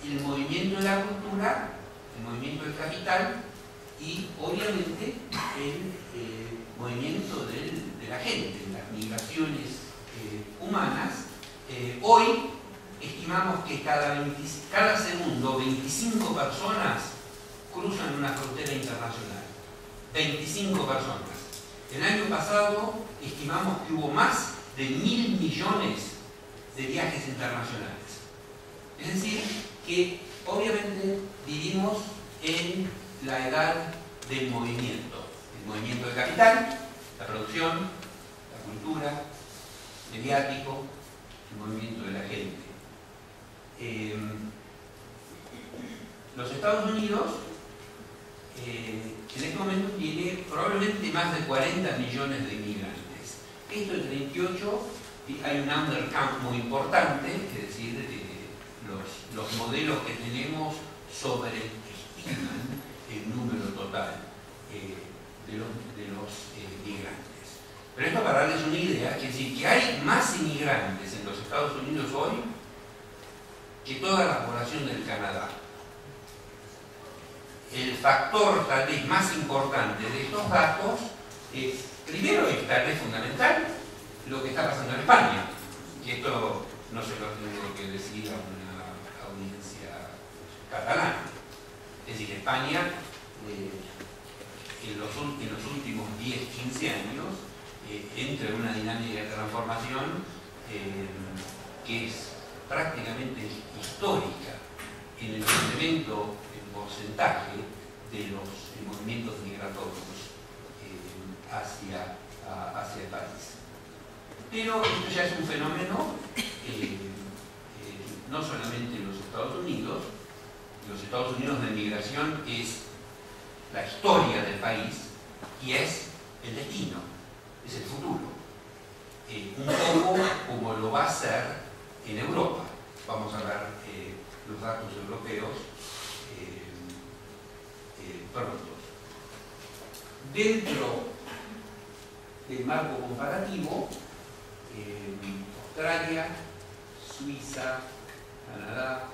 el movimiento de la cultura, el movimiento del capital y obviamente el movimiento de la gente, las migraciones humanas. Hoy estimamos que cada segundo 25 personas cruzan una frontera internacional. 25 personas. El año pasado estimamos que hubo más de 1.000 millones de viajes internacionales. Es decir, que obviamente vivimos en la edad del movimiento. El movimiento del capital, la producción, la cultura, mediático, el movimiento de la gente. Los Estados Unidos en este momento tiene probablemente más de 40 millones de inmigrantes. Esto en 38 hay un undercount muy importante, es decir, los modelos que tenemos sobreestiman el número total de los migrantes. Pero esto para darles una idea, es decir, que hay más inmigrantes en los Estados Unidos hoy que toda la población del Canadá. El factor tal vez más importante de estos datos es, primero, es tal vez fundamental, lo que está pasando en España. Y esto no se lo tengo que decir a una audiencia catalana. Es decir, España en los últimos 10-15 años entra en una dinámica de transformación que es prácticamente histórica en el incremento en porcentaje de los movimientos migratorios hacia el país. Pero esto ya es un fenómeno no solamente en los Estados Unidos de migración es la historia del país y es el destino, es el futuro. Un poco como lo va a ser en Europa. Vamos a ver los datos europeos pronto. Dentro del marco comparativo, Australia, Suiza, Canadá,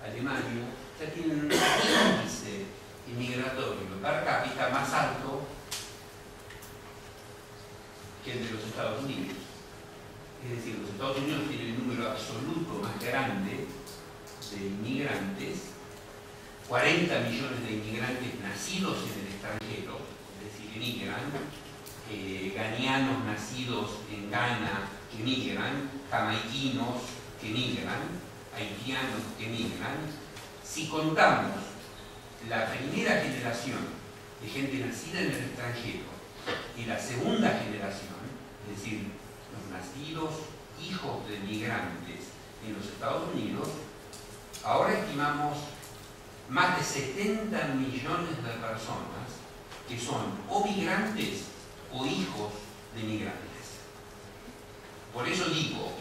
Alemania ya tienen un índice inmigratorio per cápita más alto que el de los Estados Unidos. Es decir, los Estados Unidos tienen el número absoluto más grande de inmigrantes, 40 millones de inmigrantes nacidos en el extranjero, es decir, emigran, ganianos nacidos en Ghana que emigran, jamaiquinos que emigran, haitianos que emigran. Si contamos la primera generación de gente nacida en el extranjero y la segunda generación, es decir, los nacidos hijos de migrantes en los Estados Unidos, ahora estimamos más de 70 millones de personas que son o migrantes o hijos de migrantes. Por eso digo,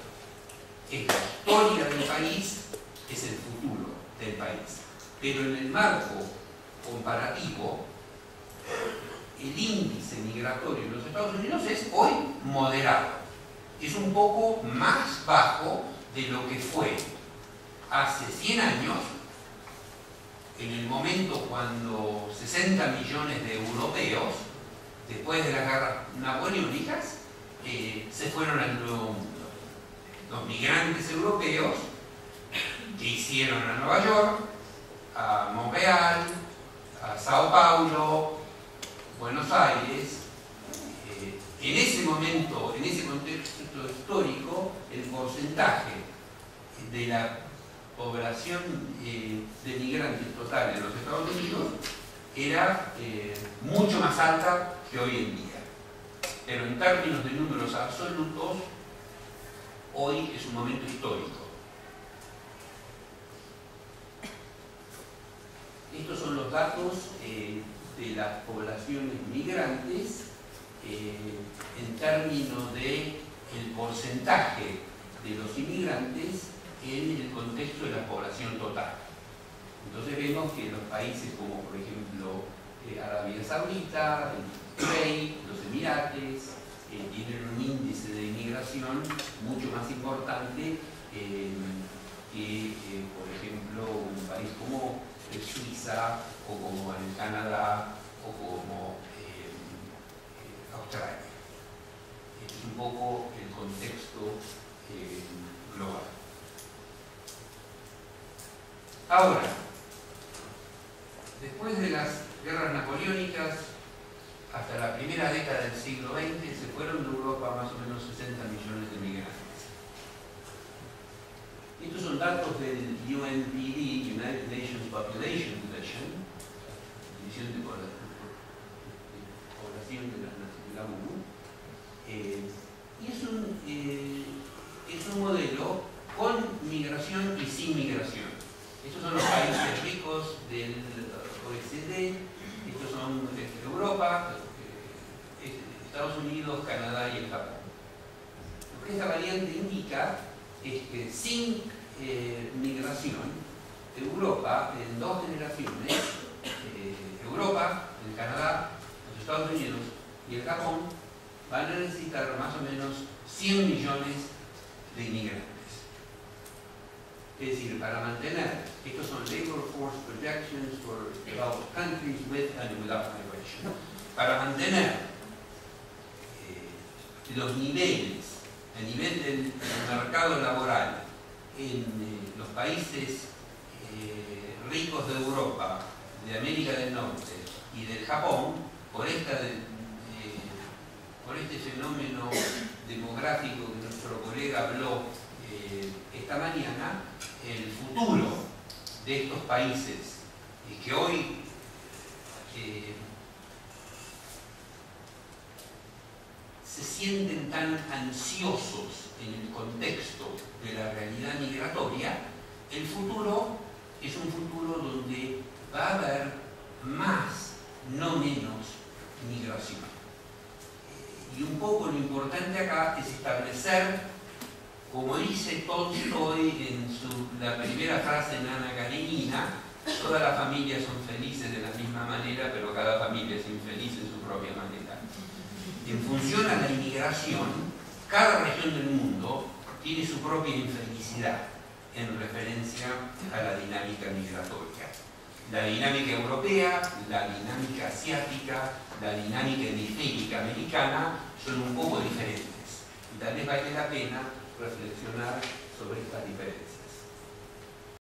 es la historia del país, es el futuro del país. Pero en el marco comparativo, el índice migratorio en los Estados Unidos es hoy moderado. Es un poco más bajo de lo que fue hace 100 años, en el momento cuando 60 millones de europeos, después de las guerras napoleónicas, se fueron al Nuevo Mundo. Los migrantes europeos que hicieron a Nueva York, a Montreal, a Sao Paulo, Buenos Aires. En ese momento, en ese contexto histórico, el porcentaje de la población de migrantes total en los Estados Unidos era mucho más alta que hoy en día. Pero en términos de números absolutos, hoy es un momento histórico. Estos son los datos de las poblaciones migrantes en términos de el porcentaje de los inmigrantes en el contexto de la población total. Entonces vemos que los países como por ejemplo Arabia Saudita, el Kuwait, los Emirates, tienen un índice de inmigración mucho más importante que por ejemplo un Ahora, después de las guerras napoleónicas, hasta la primera década del siglo XX, se fueron de Europa más o menos 60 millones de migrantes. Estos son datos del UNPD, United Nations Population Division, División de Población de la ONU, y es un modelo con migración y sin migración. Estos son los países ricos del OECD, estos son Europa, Estados Unidos, Canadá y el Japón. Lo que esta variante indica es que sin migración, Europa, en 2 generaciones, Europa, el Canadá, los Estados Unidos y el Japón van a necesitar más o menos 100 millones de inmigrantes. Es decir, para mantener, estos son Labor Force Projections for Developed Countries with and without migration, para mantener los niveles, a nivel del mercado laboral en los países ricos de Europa, de América del Norte y del Japón, por este fenómeno demográfico que nuestro colega habló esta mañana, el futuro de estos países que hoy se sienten tan ansiosos en el contexto de la realidad migratoria, el futuro es un futuro donde va a haber más, no menos, migración. Y un poco lo importante acá es establecer, como dice Tolstoy en la primera frase en Ana Karenina, todas las familias son felices de la misma manera, pero cada familia es infeliz en su propia manera. En función a la inmigración, cada región del mundo tiene su propia infelicidad en referencia a la dinámica migratoria. La dinámica europea, la dinámica asiática, la dinámica hemisférica americana son un poco diferentes. Y tal vez vale la pena reflexionar sobre estas diferencias.